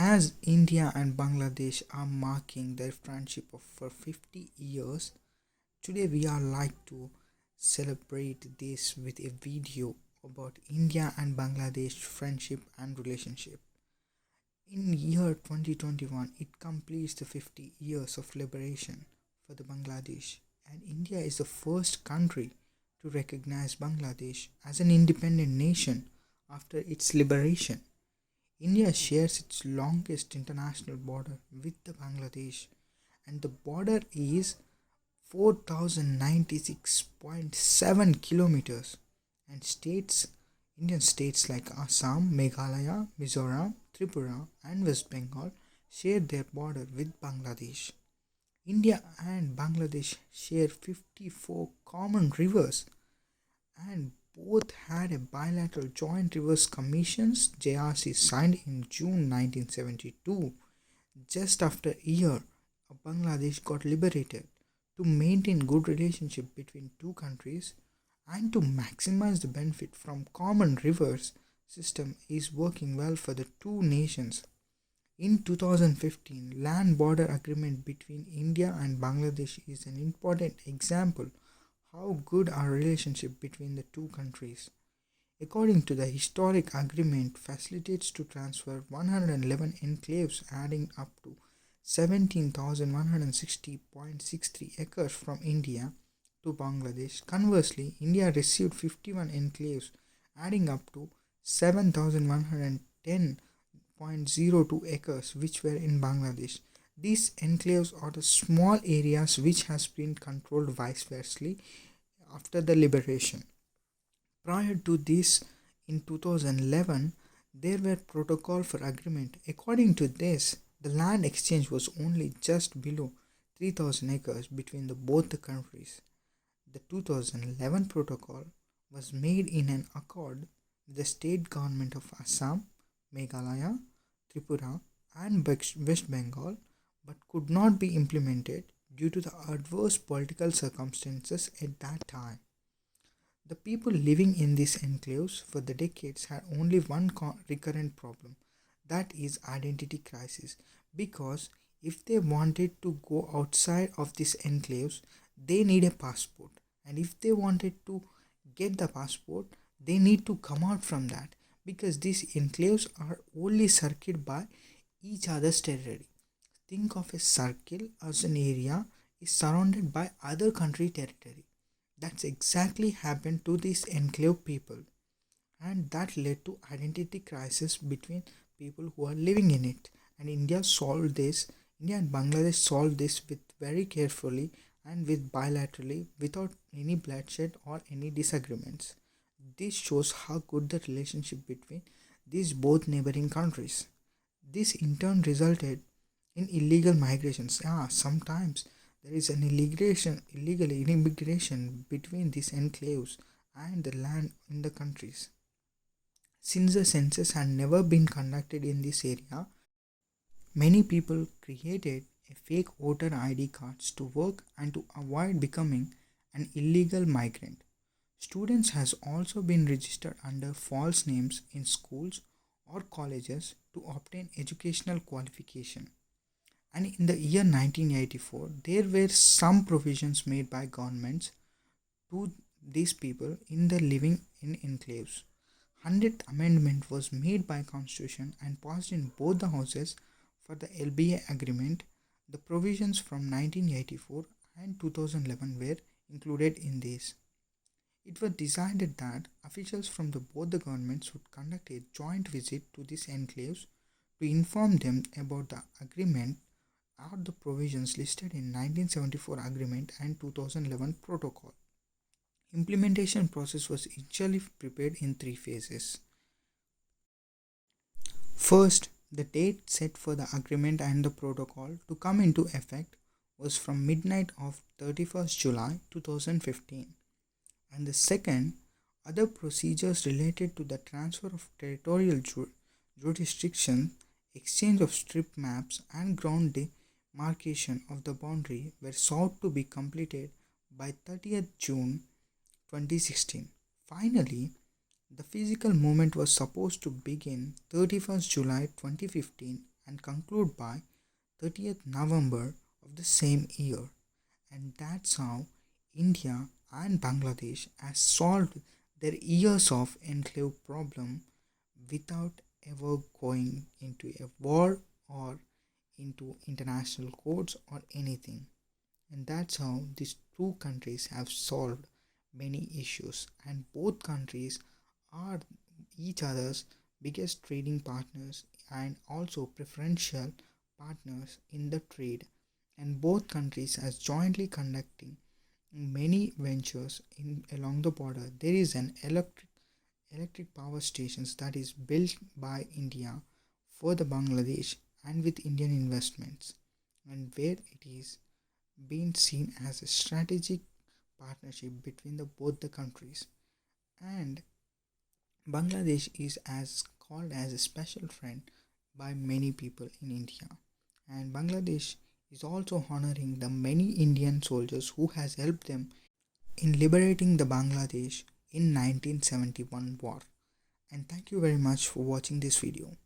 As India and Bangladesh are marking their friendship for 50 years, today we are like to celebrate this with a video about India and Bangladesh friendship and relationship. In year 2021, it completes the 50 years of liberation for the Bangladesh, and India is the first country to recognize Bangladesh as an independent nation after its liberation. India shares its longest international border with the Bangladesh, and the border is 4096.7 kilometers, and Indian states like Assam, Meghalaya, Mizoram, Tripura and West Bengal share their border with Bangladesh. India and Bangladesh share 54 common rivers, and both had a bilateral joint rivers commissions JRC signed in June 1972, just after a year Bangladesh got liberated. To maintain good relationship between two countries and to maximize the benefit from common rivers system is working well for the two nations. In 2015, land border agreement between India and Bangladesh is an important example how good our relationship between the two countries. According to the historic agreement, facilitates to transfer 111 enclaves adding up to 17,160.63 acres from India to Bangladesh. Conversely, India received 51 enclaves adding up to 7,110.02 acres which were in Bangladesh. These enclaves are the small areas which has been controlled vice versa after the liberation. Prior to this, in 2011, there were protocol for agreement. According to this, the land exchange was only just below 3,000 acres between both the countries. The 2011 protocol was made in an accord with the state government of Assam, Meghalaya, Tripura and West Bengal, but could not be implemented due to the adverse political circumstances at that time. The people living in these enclaves for the decades had only one recurrent problem, that is identity crisis, because if they wanted to go outside of these enclaves they need a passport, and if they wanted to get the passport they need to come out from that, because these enclaves are only circled by each other's territory. Think of a circle as an area is surrounded by other country territory. That's exactly happened to these enclave people, and that led to identity crisis between people who are living in it. And India and Bangladesh solved this with very carefully and with bilaterally without any bloodshed or any disagreements. This shows how good the relationship between these both neighboring countries. This in turn resulted in illegal migrations. Yeah, sometimes there is an illegal immigration between these enclaves and the land in the countries. Since the census had never been conducted in this area, many people created a fake voter ID cards to work and to avoid becoming an illegal migrant. Students has also been registered under false names in schools or colleges to obtain educational qualification. And in the year 1984, there were some provisions made by governments to these people in the living in enclaves. 100th amendment was made by constitution and passed in both the houses for the LBA agreement. The provisions from 1984 and 2011 were included in this. It was decided that officials from both the governments would conduct a joint visit to these enclaves to inform them about the agreement or the provisions listed in 1974 agreement and 2011 protocol. Implementation process was initially prepared in three phases. First, the date set for the agreement and the protocol to come into effect was from midnight of 31st July 2015. And the second, other procedures related to the transfer of territorial jurisdiction, exchange of strip maps and ground demarcation of the boundary were sought to be completed by 30th June 2016. Finally, the physical movement was supposed to begin 31st July 2015, and conclude by 30th November of the same year. And that's how India and Bangladesh has solved their years of enclave problem without ever going into a war or into international courts or anything. And that's how these two countries have solved many issues, and both countries are each other's biggest trading partners and also preferential partners in the trade. And both countries are jointly conducting many ventures in along the border. There is an electric power stations that is built by India for the Bangladesh and with Indian investments, and where it is being seen as a strategic partnership between both the countries. And Bangladesh is as called as a special friend by many people in India. And Bangladesh is also honoring the many Indian soldiers who has helped them in liberating the Bangladesh in 1971 war. And thank you very much for watching this video.